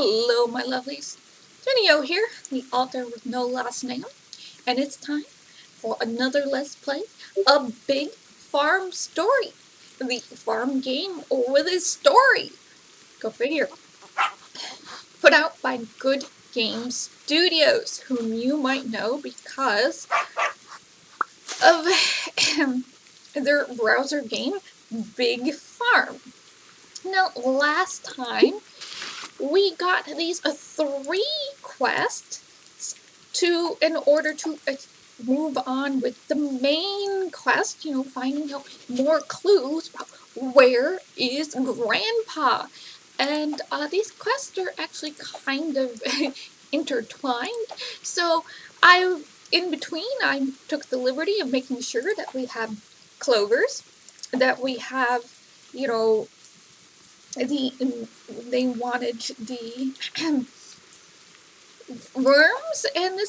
Hello, my lovelies. Jenny-O here, the author with no last name, and it's time for another Let's Play, a big farm story. The farm game with a story. Go figure. Put out by Good Game Studios, whom you might know because of their browser game, Big Farm. Now, last time, we got these 3 quests in order to move on with the main quest, finding out more clues about where is Grandpa. And these quests are actually kind of intertwined. So in between, I took the liberty of making sure that we have clovers, that we have, they wanted the worms, and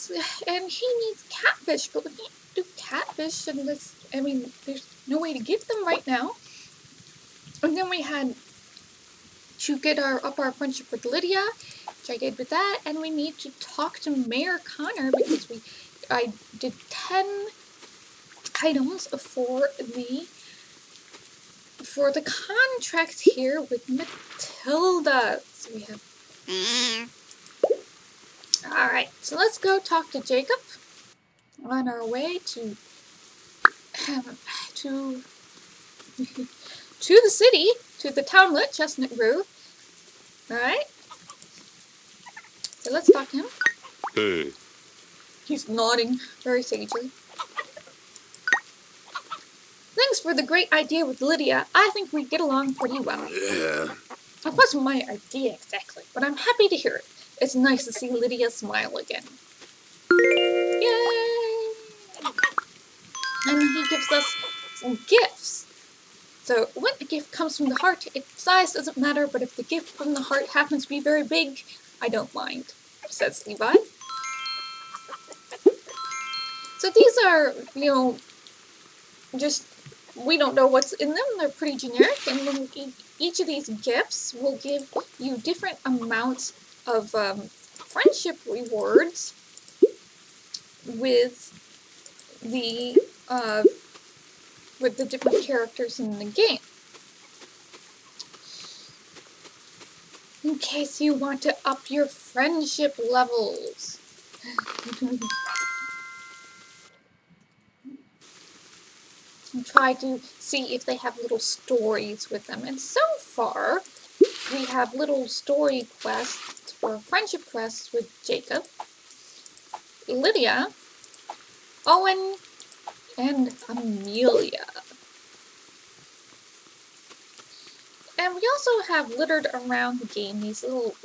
he needs catfish, but we can't do catfish unless, there's no way to get them right now. And then we had to get up our friendship with Lydia, which I did with that, and we need to talk to Mayor Connor because I did 10 items for the contract here with Matilda. So we have... Alright, so let's go talk to Jacob on our way to the city, to the townlet, Chestnut Grove. Alright. So let's talk to him. Hey. He's nodding very sagely. Thanks for the great idea with Lydia. I think we get along pretty well. Yeah. It wasn't my idea exactly, but I'm happy to hear it. It's nice to see Lydia smile again. Yay! And he gives us some gifts. So when a gift comes from the heart, its size doesn't matter, but if the gift from the heart happens to be very big, I don't mind, says Levi. So these are, just, we don't know what's in them. They're pretty generic, and then each of these gifts will give you different amounts of friendship rewards with the different characters in the game. In case you want to up your friendship levels. And try to see if they have little stories with them. And so far, we have little story quests or friendship quests with Jacob, Lydia, Owen, and Amelia. And we also have littered around the game these little,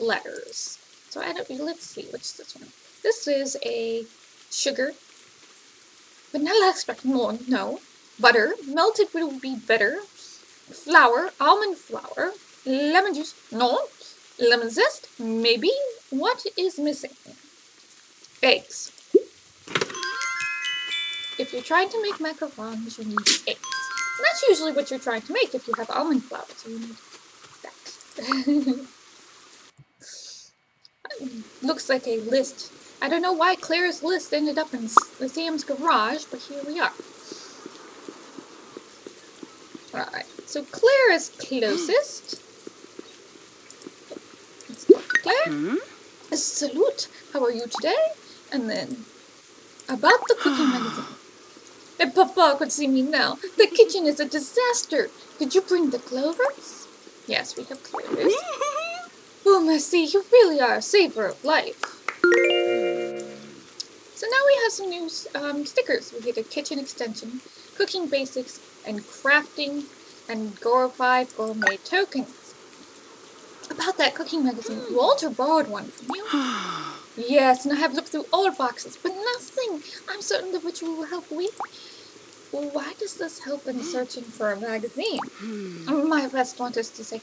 letters. So let's see, what's this one? This is a sugar, vanilla extract, no. Butter, melted would be better. Flour, almond flour. Lemon juice, no. Lemon zest, maybe. What is missing? Eggs. If you're trying to make macarons, you need eggs. And that's usually what you're trying to make if you have almond flour, so you need that. Looks like a list. I don't know why Claire's list ended up in Sam's garage, but here we are. Alright, so Claire is closest. Let's talk to Claire. Salute, how are you today? And then, about the cooking magazine. If Papa could see me now, the kitchen is a disaster. Did you bring the clovers? Yes, we have clovers. Oh, merci, you really are a saver of life. So now we have some new stickers. We get a kitchen extension, cooking basics, and crafting, and glorified gourmet tokens. About that cooking magazine, Walter borrowed one from you. Yes, and I have looked through all boxes, but nothing. I'm certain the ritual will help we. Well, why does this help in searching for a magazine? My restaurant is to say,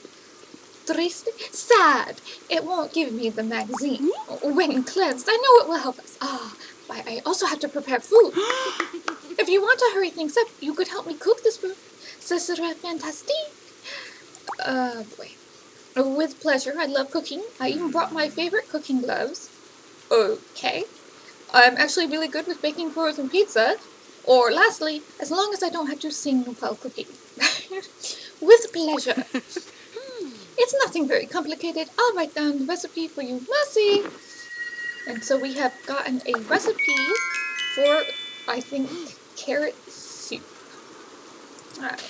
triste, sad. It won't give me the magazine. When cleansed, I know it will help us. But I also have to prepare food. If you want to hurry things up, you could help me cook this food. Ce serait fantastique. Boy. With pleasure. I love cooking. I even brought my favorite cooking gloves. Okay. I'm actually really good with baking frozen pizza. Or lastly, as long as I don't have to sing while cooking. With pleasure. It's nothing very complicated. I'll write down the recipe for you, Mercy. And so we have gotten a recipe for, I think, carrot soup. Alright.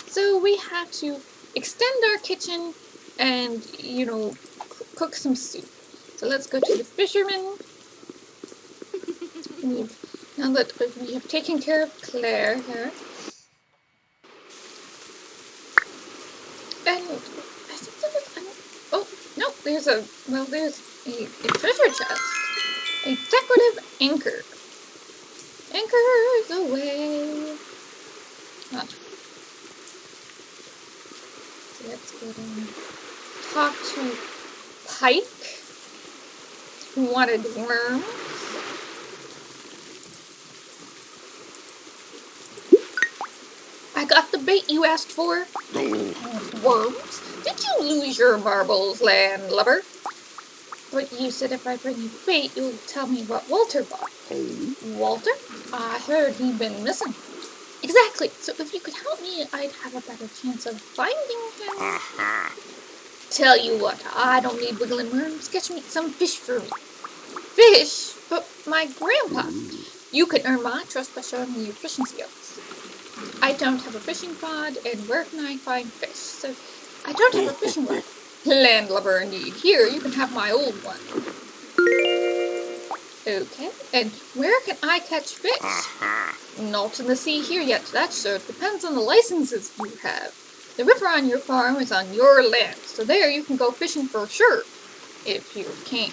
So we have to extend our kitchen and, cook some soup. So let's go to the fisherman. Now that we have taken care of Claire here. And I think there was, oh, no, there's a treasure chest. A decorative anchor. Anchors away. Oh. So let's go and talk to Pike, who wanted worms. I got the bait you asked for. Worms? Did you lose your marbles, landlubber? But you said if I bring you bait, you'll tell me what Walter bought. Walter? I heard he'd been missing. Exactly. So if you could help me, I'd have a better chance of finding him. Tell you what, I don't need wiggling worms. Catch me some fish for me. Fish? But my grandpa. You can earn my trust by showing me your fishing skills. I don't have a fishing rod, and where can I find fish? So I don't have a fishing rod. Landlubber indeed. Here, you can have my old one. Okay, and where can I catch fish? Not in the sea here yet, that sure depends on the licenses you have. The river on your farm is on your land, so there you can go fishing for sure, if you can.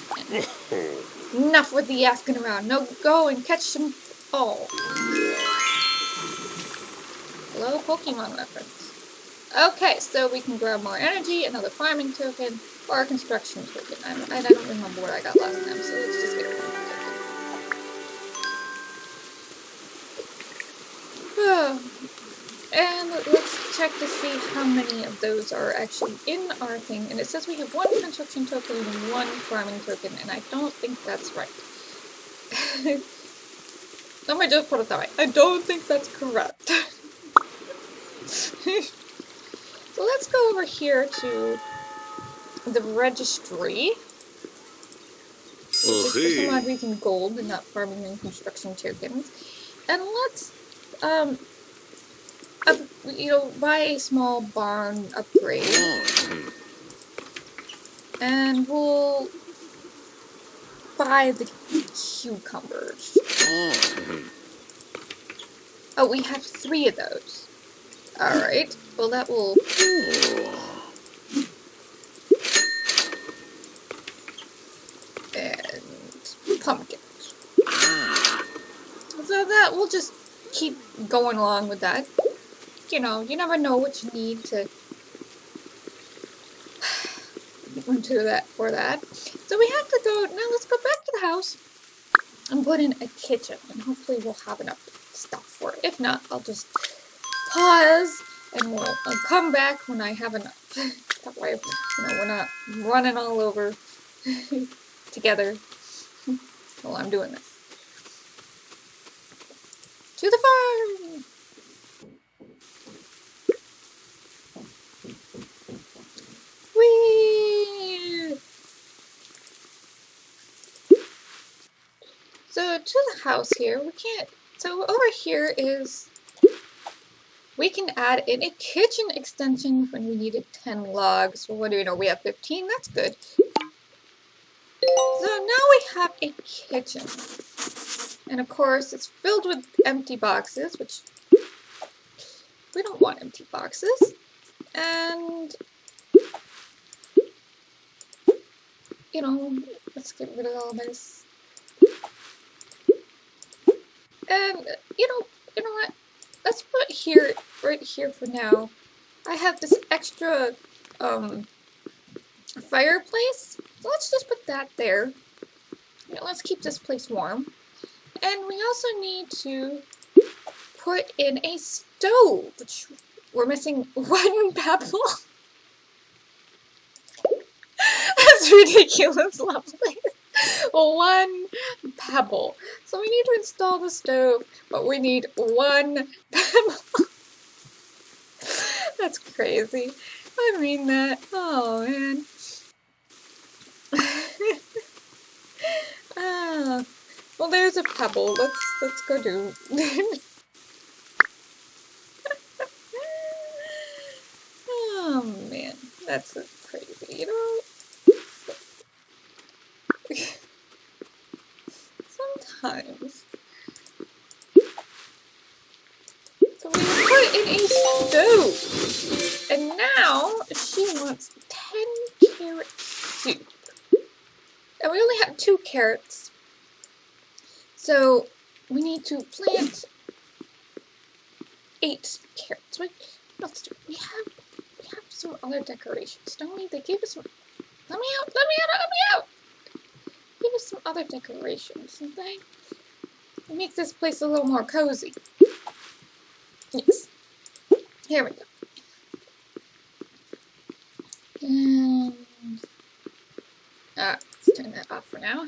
Enough with the asking around. No, go and catch some all. Hello, Pokemon reference. Okay, so we can grab more energy, another farming token, or a construction token. I don't remember what I got last time, so let's just get a farming token. And let's check to see how many of those are actually in our thing. And it says we have one construction token and one farming token, and I don't think that's right. Let me just put it that way. I don't think that's correct. So let's go over here to the registry. Just for some odd reason gold and not farming and construction tokens. And let's, buy a small barn upgrade. And we'll buy the cucumbers. Oh, we have 3 of those. Alright, well that will... And pumpkins. So that, we'll just keep going along with that. You know, you never know what you need to do that for that. So we have to go, now let's go back to the house and put in a kitchen. And hopefully we'll have enough stuff for it. If not, I'll just pause and I'll come back when I have enough. That way, we're not running all over together while I'm doing this. To the farm! Whee! So to the house here, we can't, so over here is, we can add in a kitchen extension when we needed 10 logs. Well, what do we know? We have 15, that's good. So now we have a kitchen. And of course, it's filled with empty boxes, which we don't want empty boxes. And, let's get rid of all this. And, you know what? Let's put here, right here for now. I have this extra, fireplace. So let's just put that there. Let's keep this place warm. And we also need to put in a stove, which we're missing one pebble. That's ridiculous, lovely. One pebble. So we need to install the stove, but we need one pebble. That's crazy. I mean that. Oh, man. Ah. Well, there's a pebble. Let's go do. Oh man, that's crazy. You know, sometimes. So we put in a stove, and now she wants 10 carrot soup, and we only have 2 carrots. So we need to plant 8 carrots. Wait, let's do it. We have some other decorations, don't we? They gave us some. Let me out! Let me out! Let me out! Give us some other decorations, didn't they? It makes this place a little more cozy. Yes. Here we go. And let's turn that off for now.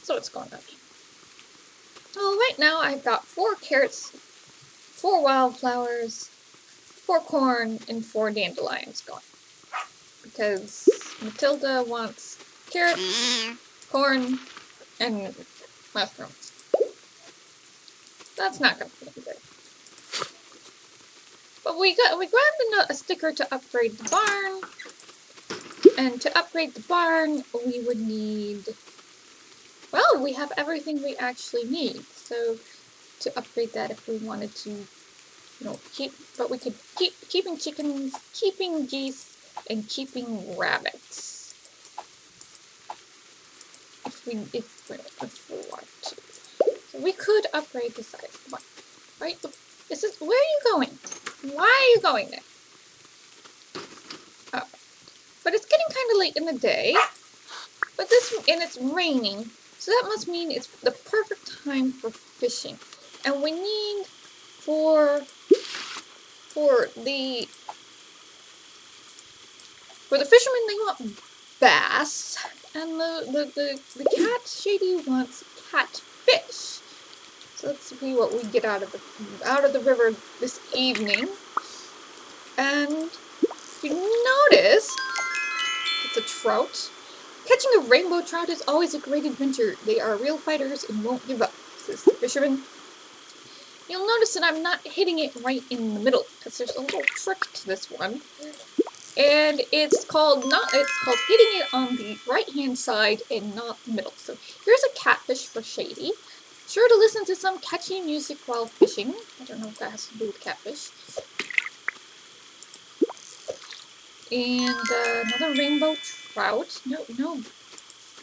So it's going up. Well, right now I've got 4 carrots, 4 wildflowers, 4 corn, and 4 dandelions going. Because Matilda wants carrots, corn, and mushrooms. That's not going to be good. But we grabbed a sticker to upgrade the barn. And to upgrade the barn, we would need... Well, we have everything we actually need. So to upgrade that, if we wanted to, you know, we could keep keeping chickens, keeping geese, and keeping rabbits. If we want to. So we could upgrade the size. Come on. Right? Where are you going? Why are you going there? Oh. But it's getting kind of late in the day. And it's raining. So that must mean it's the perfect time for fishing. And we need for the fishermen, they want bass, and the cat Shady wants catfish. So let's see what we get out of the river this evening. And if you notice, it's a trout. Catching a rainbow trout is always a great adventure. They are real fighters and won't give up, says the fisherman. You'll notice that I'm not hitting it right in the middle, because there's a little trick to this one. And it's called hitting it on the right-hand side and not the middle. So here's a catfish for Shady. Sure to listen to some catchy music while fishing. I don't know if that has to do with catfish. And another rainbow trout. No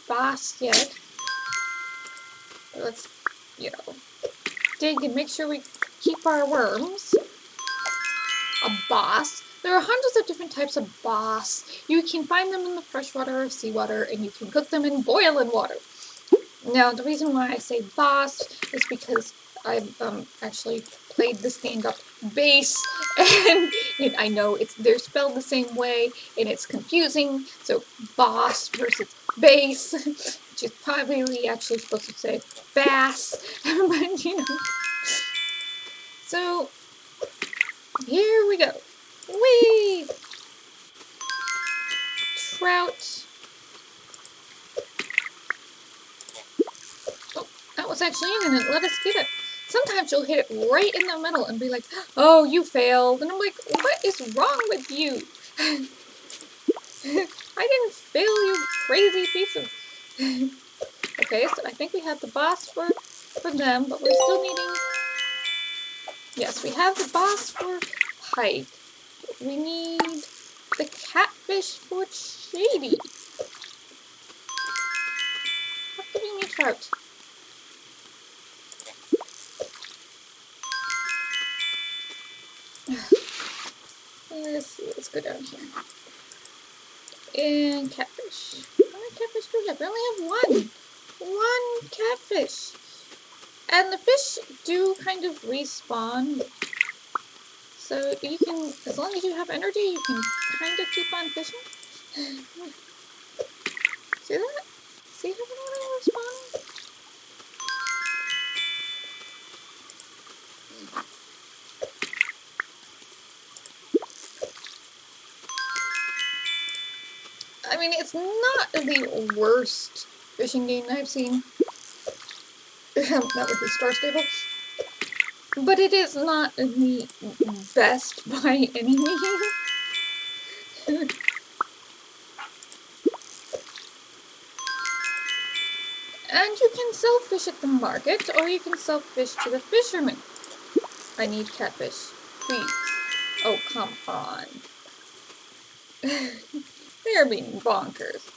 bass yet. But let's, dig and make sure we keep our worms. A bass. There are hundreds of different types of bass. You can find them in the freshwater or seawater, and you can cook them in boiling water. Now, the reason why I say bass is because I've actually played the stand-up bass, and I know they're spelled the same way, and it's confusing. So bass versus bass, which is probably actually supposed to say bass, but So here we go. Whee! Trout. Oh, that was actually in, and it let us get it. Sometimes you'll hit it right in the middle and be like, oh, you failed. And I'm like, what is wrong with you? I didn't fail, you crazy piece of... Okay, so I think we have the bass for them, but we're still needing... Yes, we have the bass for pike. We need the catfish for Shady. Stop giving me trout. Let's see, let's go down here. And catfish. How many catfish do we have? We only have one. One catfish. And the fish do kind of respawn. So you can, as long as you have energy, you can kind of keep on fishing. See that? See how they're responding? I mean, it's not the worst fishing game I've seen. That would be Star Stable. But it is not the best by any means. And you can sell fish at the market, or you can sell fish to the fishermen. I need catfish. Please. Oh, come on. They're being bonkers,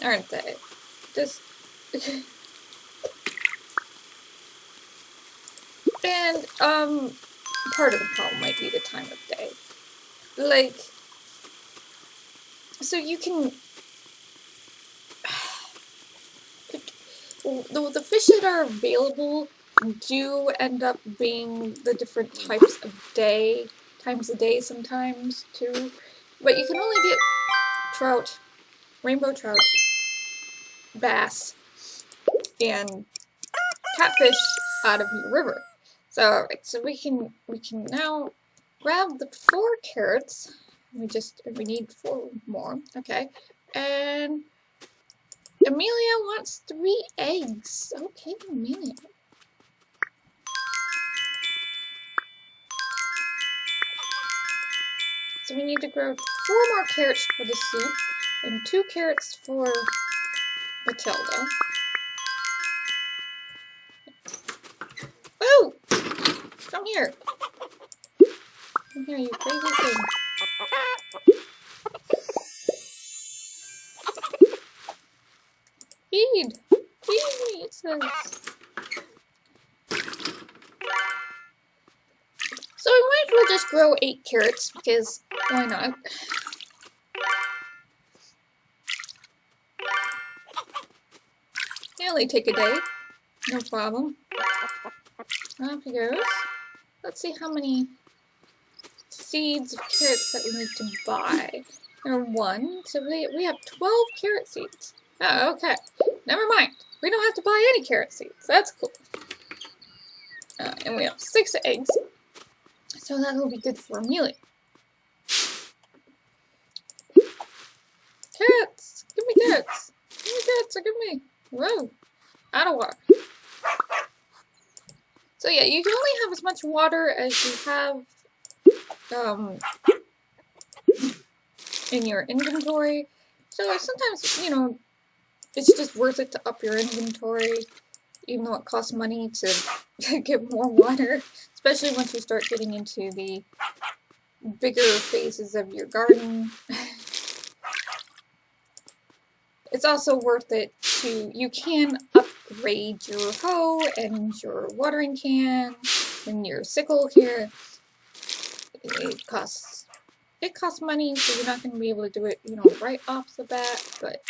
aren't they? Just... And, part of the problem might be the time of day. Like, so you can... The fish that are available do end up being the different times of day sometimes, too. But you can only get trout, rainbow trout, bass, and catfish out of your river. So we can now grab the 4 carrots. We need 4 more. Okay. And Amelia wants 3 eggs. Okay, Amelia. So we need to grow 4 more carrots for the soup and 2 carrots for Matilda. Oh! Come here. Come here, you crazy thing. Feed! Feed me, it says. So we might as well just grow 8 carrots, because why not? It'll only take a day. No problem. Off he goes. Let's see how many seeds of carrots that we need to buy. There are 1, so we have 12 carrot seeds. Oh, okay. Never mind. We don't have to buy any carrot seeds. That's cool. And we have 6 eggs. So that will be good for Amelia. Carrots! Give me carrots! Give me carrots or give me... Whoa! Out of water. So yeah, you can only have as much water as you have in your inventory. So sometimes, you know, it's just worth it to up your inventory, even though it costs money to get more water, especially once you start getting into the bigger phases of your garden. It's also worth it to, you can upgrade your hoe and your watering can and your sickle here. It costs money, so you're not going to be able to do it, you know, right off the bat, but...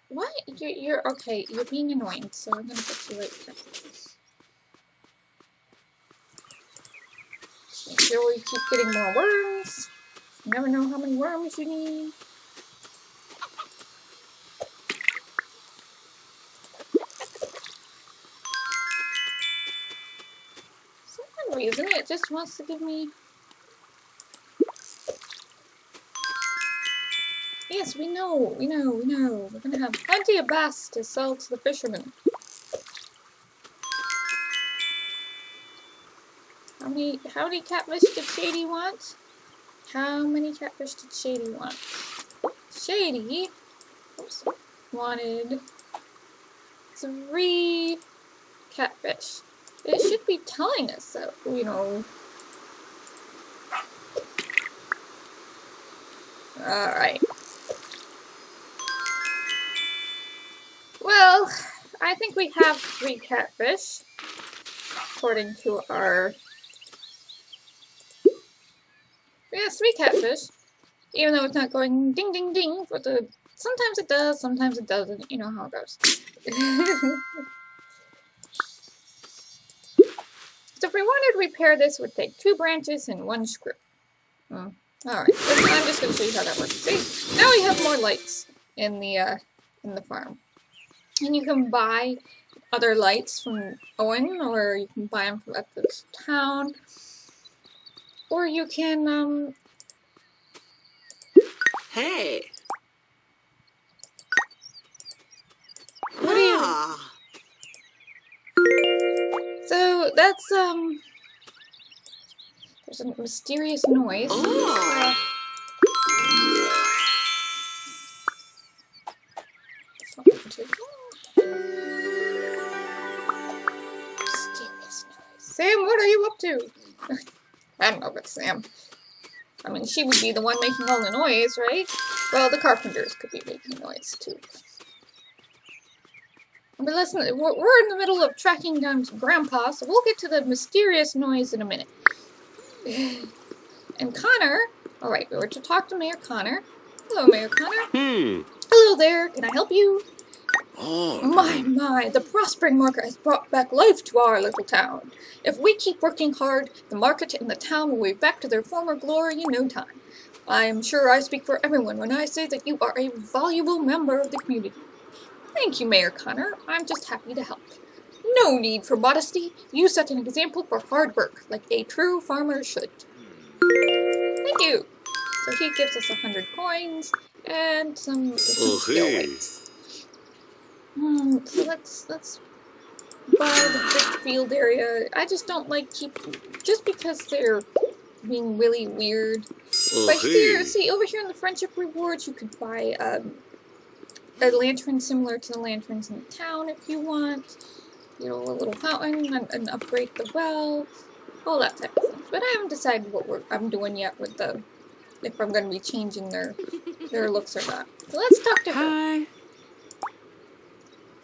What? You're okay, you're being annoying, so I'm going to put you right here. Just make sure we keep getting more worms. You never know how many worms you need. For some reason, it just wants to give me... Yes, we know. We're gonna have plenty of bass to sell to the fishermen. How many catfish did Shady want? How many catfish did Shady want? Shady wanted 3 catfish. It should be telling us that, you know. Alright. Well, I think we have 3 catfish, according to our... We have 3 catfish, even though it's not going ding ding ding, but sometimes it does, sometimes it doesn't, you know how it goes. So if we wanted to repair this, it would take 2 branches and 1 screw. Alright, I'm just going to show you how that works. See, now we have more lights in the farm. And you can buy other lights from Owen, or you can buy them from Afoot's town, or you can, Hey! What do you... So, that's, there's a mysterious noise. Oh. Mysterious noise. Sam, what are you up to? I don't know, but Sam. I mean, she would be the one making all the noise, right? Well, the carpenters could be making noise, too. But listen, we're in the middle of tracking down Grandpa, so we'll get to the mysterious noise in a minute. And Connor, alright, we were to talk to Mayor Connor. Hello, Mayor Connor. Hello there, can I help you? Oh. My, the prospering market has brought back life to our little town. If we keep working hard, the market and the town will be back to their former glory in no time. I am sure I speak for everyone when I say that you are a valuable member of the community. Thank you, Mayor Connor. I'm just happy to help. No need for modesty. You set an example for hard work, like a true farmer should. Thank you. So he gives us 100 coins and some skill weights. So let's buy the big field area. I just don't like just because they're being really weird. But here, see, over here in the friendship rewards, you could buy a lantern similar to the lanterns in the town if you want. You know, a little fountain and upgrade the well, all that type of thing. But I haven't decided what I'm doing yet with if I'm going to be changing their looks or not. So let's talk to her. Hi.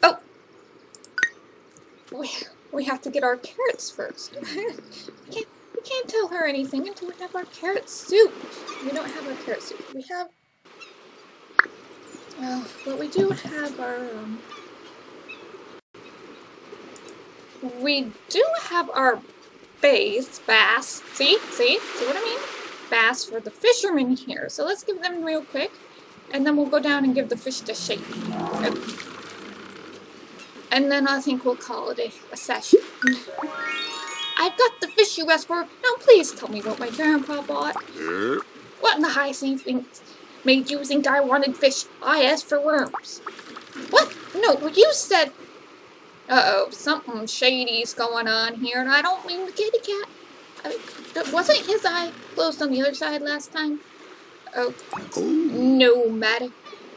Oh, we have to get our carrots first. we can't tell her anything until we have our carrot soup. We don't have our carrot soup. We have. But we do have our, we do have our bass, see what I mean? Bass for the fishermen here. So let's give them real quick, and then we'll go down and give the fish to shake. And then I think we'll call it a session. I've got the fish you asked for. Now please tell me what my grandpa bought. What in the high sea things made you think I wanted fish? I asked for worms. What? No, you said... Uh-oh, something shady's going on here, and I don't mean the kitty cat. I mean, wasn't his eye closed on the other side last time? Oh, no matter.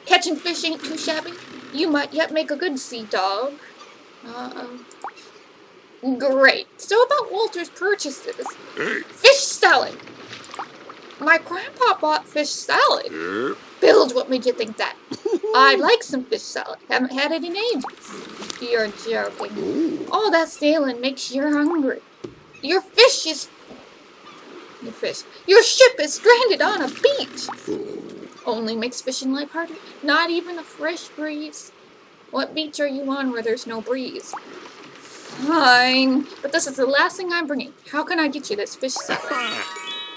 Catching fish ain't too shabby. You might yet make a good sea dog. Uh-oh. Great. So about Walter's purchases. Fish salad. My grandpa bought fish salad. Build, what made you think that? I'd like some fish salad. Haven't had it in ages. You're joking. All that sailing makes you hungry. Your ship is stranded on a beach. Only makes fishing life harder. Not even a fresh breeze. What beach are you on where there's no breeze? Fine, but this is the last thing I'm bringing. How can I get you this fish salad?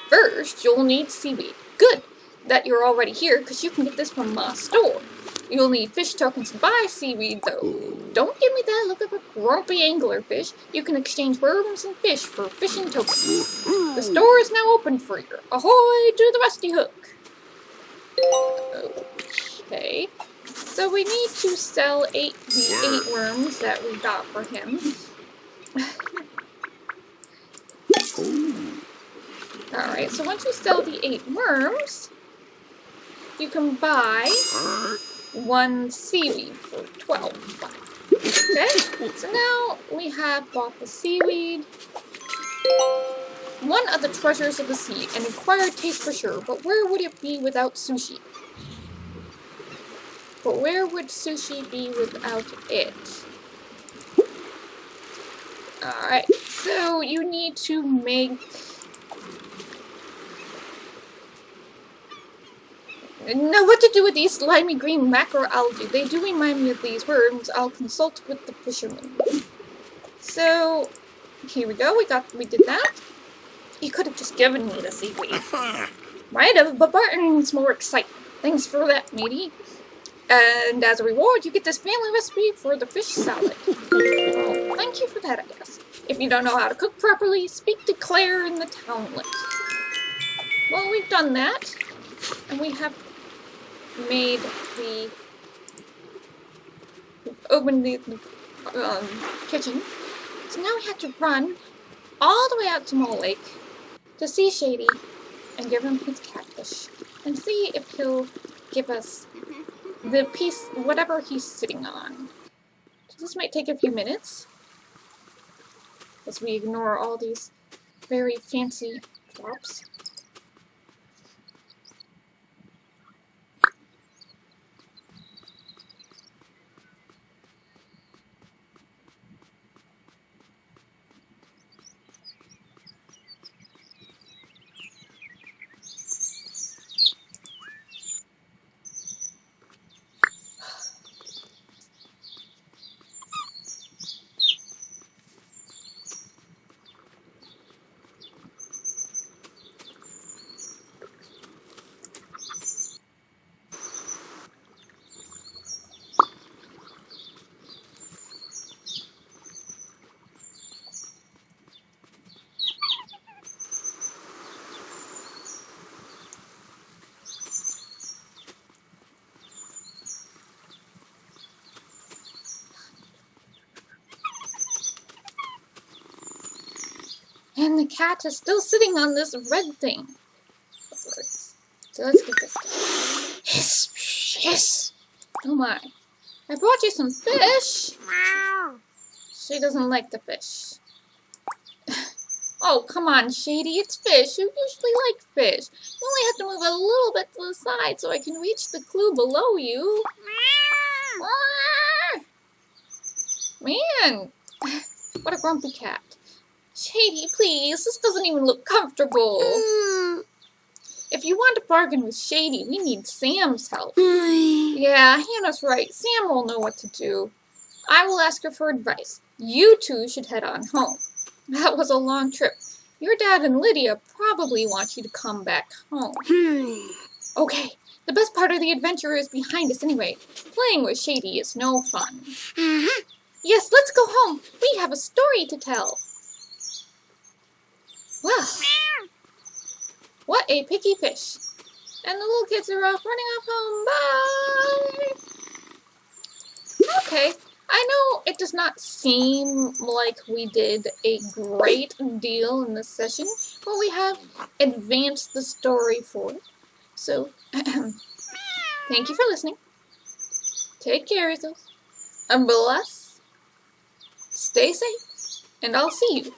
First, you'll need seaweed. Good that you're already here, because you can get this from my store. You'll need fish tokens to buy seaweed, though. Don't give me that look of a grumpy anglerfish. You can exchange worms and fish for fishing tokens. The store is now open for you. Ahoy to the rusty hook. Okay. So we need to sell the 8 worms that we got for him. Alright, so once you sell the 8 worms, you can buy 1 seaweed for 12. Okay, so now we have bought the seaweed. One of the treasures of the sea, an acquired taste for sure, but where would it be without sushi? But where would sushi be without it? Alright, so you need to make... Now what to do with these slimy green macroalgae? They do remind me of these worms. I'll consult with the fishermen. So, Here we go. We did that. You could have just given me the seaweed. Might have, but Barton's more exciting. Thanks for that, matey. And as a reward, you get this family recipe for the fish salad. Oh, thank you for that, I guess. If you don't know how to cook properly, speak to Claire in the townlet. Well, we've done that. And we have made the... opened the kitchen. So now we have to run all the way out to Mole Lake to see Shady and give him his catfish. And see if he'll give us the piece, whatever he's sitting on. So this might take a few minutes as we ignore all these very fancy drops. And the cat is still sitting on this red thing. So let's get this. Hiss, hiss. Oh my. I brought you some fish. She doesn't like the fish. Oh, come on, Shady. It's fish. You usually like fish. You only have to move a little bit to the side so I can reach the clue below you. Man. What a grumpy cat. Shady, please. This doesn't even look comfortable. If you want to bargain with Shady, we need Sam's help. Yeah, Hannah's right. Sam will know what to do. I will ask her for advice. You two should head on home. That was a long trip. Your dad and Lydia probably want you to come back home. Okay, the best part of the adventure is behind us anyway. Playing with Shady is no fun. Yes, let's go home. We have a story to tell. Well, what a picky fish. And the little kids are off running off home. Bye! Okay, I know it does not seem like we did a great deal in this session, but we have advanced the story forward. So, thank you for listening. Take care of yourselves. And bless. Stay safe. And I'll see you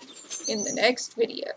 in the next video.